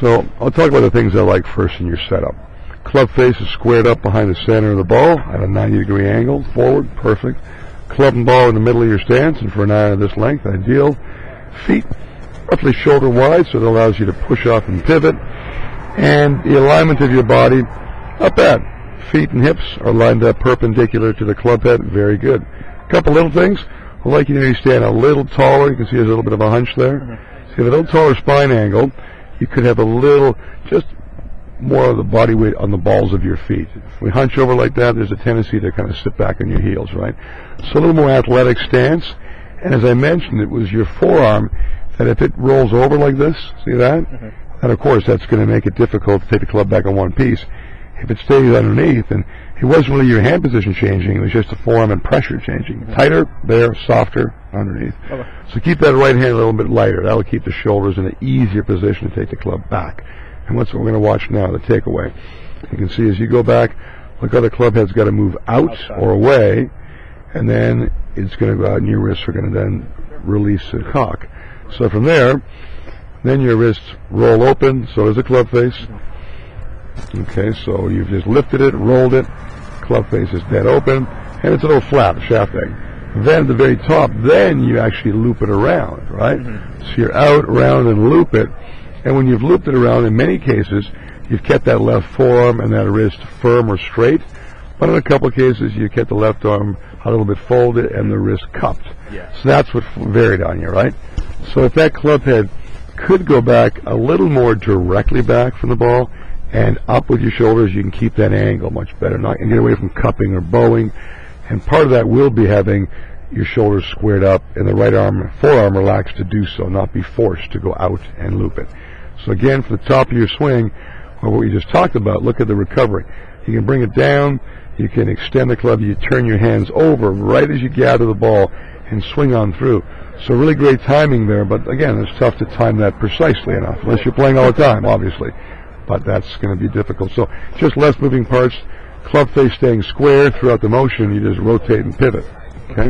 So I'll talk about the things I like first in your setup. Club face is squared up behind the center of the ball at a 90-degree angle, forward, perfect. Club and ball in the middle of your stance, and for an iron of this length, ideal. Feet roughly shoulder wide, so it allows you to push off and pivot. And the alignment of your body, not bad. Feet and hips are lined up perpendicular to the club head, very good. A couple little things. I'd like you to stand a little taller. You can see there's a little bit of a hunch there. So you have a little taller spine angle. You could have a little, just more of the body weight on the balls of your feet. If we hunch over like that, there's a tendency to kind of sit back on your heels, right? So a little more athletic stance. And as I mentioned, it was your forearm that if it rolls over like this, see that? And of course, that's going to make it difficult to take the club back in one piece. If it stays underneath, and it wasn't really your hand position changing, it was just the forearm and pressure changing. Tighter, there, softer, underneath. So keep that right hand a little bit lighter. That'll keep the shoulders in an easier position to take the club back. And that's what we're going to watch now, the takeaway. You can see as you go back, look how the club head's got to move out or away, and then it's going to go out, and your wrists are going to then release and cock. So from there, then your wrists roll open, so does the club face. Okay, so you've just lifted it, rolled it, club face is dead open, and it's a little flat, shaft egg. Then at the very top, then you actually loop it around, right? So you're out, around, and loop it. And when you've looped it around, in many cases, you've kept that left forearm and that wrist firm or straight. But in a couple of cases, you kept the left arm a little bit folded and the wrist cupped. So that's what varied on you, right? So if that club head could go back a little more directly back from the ball and up with your shoulders, you can keep that angle much better. Not and get away from cupping or bowing. And part of that will be having your shoulders squared up and the right arm, forearm relaxed to do so, not be forced to go out and loop it. So again, for the top of your swing, or what we just talked about, look at the recovery. You can bring it down, you can extend the club, you turn your hands over right as you gather the ball and swing on through. So really great timing there, but again, it's tough to time that precisely enough, unless you're playing all the time, obviously. But that's going to be difficult. So just less moving parts, club face staying square throughout the motion, you just rotate and pivot. Okay?